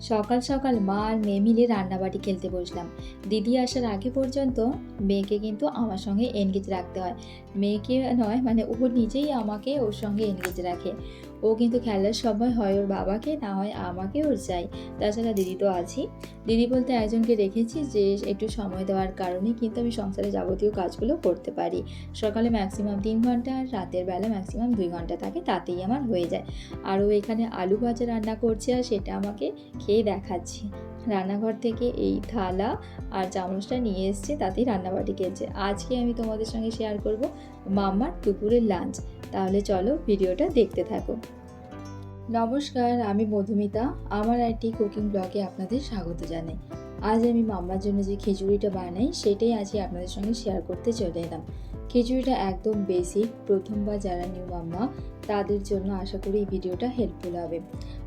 সকাল সকাল মা আর মেয়ে মিলে রান্নাবাড়ি খেলতে বসলাম। দিদি আসার আগে পর্যন্ত মেয়েকে কিন্তু আমার সঙ্গে এনগেজ রাখতে হয়। মেয়েকে নয়, মানে ও নিজেই আমাকে ওর সঙ্গে এনগেজ রাখে। ও কিন্তু খেলার সময় হয় ওর বাবাকে, না হয় আমাকে ওর চাই। তাছাড়া দিদি তো আছেই। দিদি বলতে একজনকে রেখেছি যে একটু সময় দেওয়ার কারণে কিন্তু আমি সংসারে যাবতীয় কাজগুলো করতে পারি। সকালে ম্যাক্সিমাম 3 ঘন্টা আর রাতের বেলা ম্যাক্সিমাম 2 ঘন্টা থাকে, তাতেই আমার হয়ে যায়। আর ও এখানে আলু ভাজা রান্না করছে আর সেটা আমাকে খেয়ে দেখাচ্ছি। রান্নাঘর থেকে এই থালা আর চামচটা নিয়ে এসছে, তাতেই রান্নাবাটি খেলছে। আজকে আমি তোমাদের সঙ্গে শেয়ার করব মাম্মার দুপুরের লাঞ্চ। তাহলে চলো ভিডিওটা দেখতে থাকো। নমস্কার, আমি মধুমিতা। আমার একটি কুকিং ব্লগে আপনাদের স্বাগত জানাই। আজ আমি মাম্মার জন্য যে খিচুড়িটা বানাই সেটাই আজকে আপনাদের সঙ্গে শেয়ার করতে চলে এলাম। খিচুড়িটা একদম বেসিক, প্রথমবার যারা নিউ মাম্মা তাদের জন্য আশা করি এই ভিডিওটা হেল্পফুল হবে।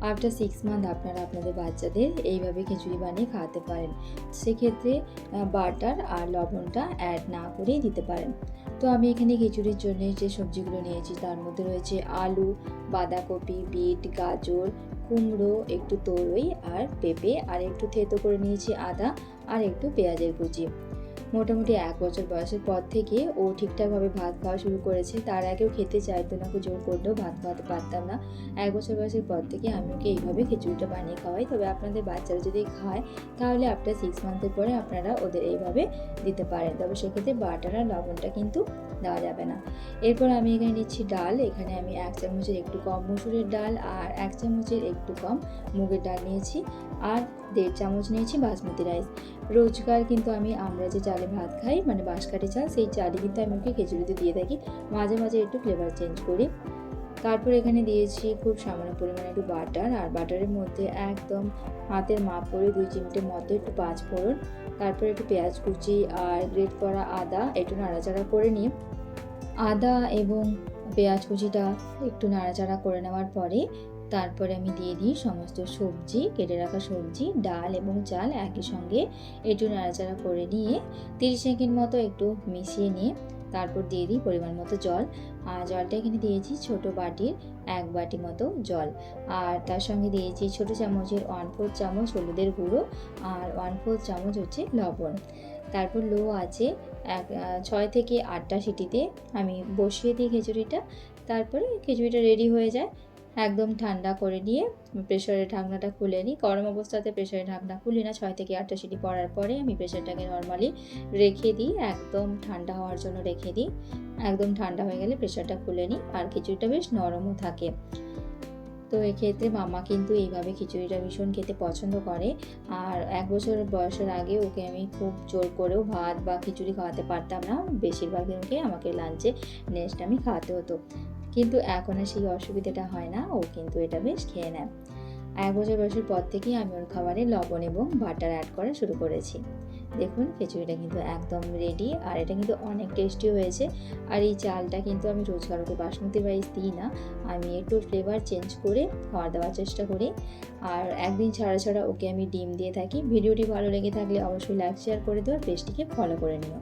আফটার 6 মান্থ আপনারা আপনাদের বাচ্চাদের এইভাবে খিচুড়ি বানিয়ে খাওয়াতে পারেন। সেক্ষেত্রে বাটার আর লবণটা অ্যাড না করেই দিতে পারেন। তো আমি এখানে খিচুড়ির জন্য যে সবজিগুলো নিয়েছি তার মধ্যে রয়েছে আলু, বাঁধাকপি, বিট, গাজর, কুমড়ো, একটু তরই আর পেঁপে, আর একটু থেতো করে নিয়েছি আদা আর একটু পেঁয়াজের কুচি। মোটামুটি 1 বছর বয়সের পর থেকে ও ঠিকঠাকভাবে ভাত খাওয়া শুরু করেছে। তার আগেও খেতে চাইতো না, ওকে জোর করলেও ভাত খাওয়াতে পারতাম না। 1 বছর বয়সের পর থেকে আমি ওকে এইভাবে খিচুড়িটা বানিয়ে খাওয়াই। তবে আপনাদের বাচ্চারা যদি খায় তাহলে আফটার 6 মান্থের পরে আপনারা ওদের এইভাবে দিতে পারেন। তবে সেক্ষেত্রে বাটার আর লবণটা কিন্তু দেওয়া যাবে না। এরপর আমি এখানে নিচ্ছি ডাল। এখানে আমি 1 চামচের একটু কম মসুরের ডাল আর 1 চামচের একটু কম মুগের ডাল নিয়েছি, আর 1.5 চামচ নিয়েছি বাসমতি রাইস। রোজকার কিন্তু আমরা যে চালে ভাত খাই, মানে বাঁশকাঠি চাল, সেই চালই কিন্তু আমি ওকে খিচুড়িতে দিয়ে থাকি। মাঝে মাঝে একটু ফ্লেভার চেঞ্জ করি। তারপর এখানে দিয়েছি খুব সামান্য পরিমাণে একটু বাটার, আর বাটারের মধ্যে একদম হাতের মাপ করে 2 চিমটে মতো একটু 5 ফোড়ন, তারপর একটু পেঁয়াজ কুচি আর গ্রেট করা আদা একটু নাড়াচাড়া করে নিয়ে, আদা এবং পেঁয়াজ কুচিটা একটু নাড়াচাড়া করে নেওয়ার পরে তারপরে আমি দিয়ে দিই সমস্ত সবজি, কেটে রাখা সবজি, ডাল এবং চাল একই সঙ্গে একটু নাড়াচাড়া করে নিয়ে 30 সেকেন্ড মতো একটু মিশিয়ে নিয়ে তারপর দিয়ে দিই পরিমাণ মতো জল। আর জলটা এখানে দিয়েছি ছোট বাটির 1 বাটি মতো জল, আর তার সঙ্গে দিয়েছি ছোট চামচের 1/4 চামচ হলুদের গুঁড়ো আর 1/4 চামচ হচ্ছে লবণ। তারপর লো আছে 6 থেকে 8টা সিটিতে আমি বসিয়ে দিই খিচুড়িটা। তারপরে খিচুড়িটা রেডি হয়ে যায়। একদম ঠান্ডা করে নিয়ে প্রেসারের ঢাকনাটা খুলে নিই। গরম অবস্থাতে প্রেসারের ঢাকনা খুলি না। 6 থেকে 8টা সিটি পড়ার পরে আমি প্রেসারটাকে নর্মালি রেখে দিই, একদম ঠান্ডা হওয়ার জন্য রেখে দিই। একদম ঠান্ডা হয়ে গেলে প্রেসারটা খুলে নিই, আর খিচুড়িটা বেশ নরমও থাকে। তো এক্ষেত্রে মাম্মা কিন্তু এইভাবে খিচুড়িটা ভীষণ খেতে পছন্দ করে। আর 1 বছর বয়সের আগে ওকে আমি খুব জোর করেও ভাত বা খিচুড়ি খাওয়াতে পারতাম না। বেশিরভাগ ওকে আমাকে লাঞ্চে নেক্সট আমি খাওয়াতে হতো। কিন্তু এখন আর সেই অসুবিধাটা হয় না, ও কিন্তু এটা বেশ খেয়ে নেয়। 1 বছর বয়সের পর থেকেই আমি ওর খাবারে লবণ এবং বাটার অ্যাড করা শুরু করেছি। দেখুন খিচুড়িটা কিন্তু একদম রেডি, আর এটা কিন্তু অনেক টেস্টি হয়েছে। আর এই চালটা কিন্তু আমি রোজকার ওকে বাসমতি রাইস দিই না, আমি একটু ফ্লেভার চেঞ্জ করে খাবার দেওয়ার চেষ্টা করি। আর একদিন ছাড়া ছাড়া ওকে আমি ডিম দিয়ে থাকি। ভিডিওটি ভালো লেগে থাকলে অবশ্যই লাইক শেয়ার করে দিও, আর পেজটিকে ফলো করে নিও।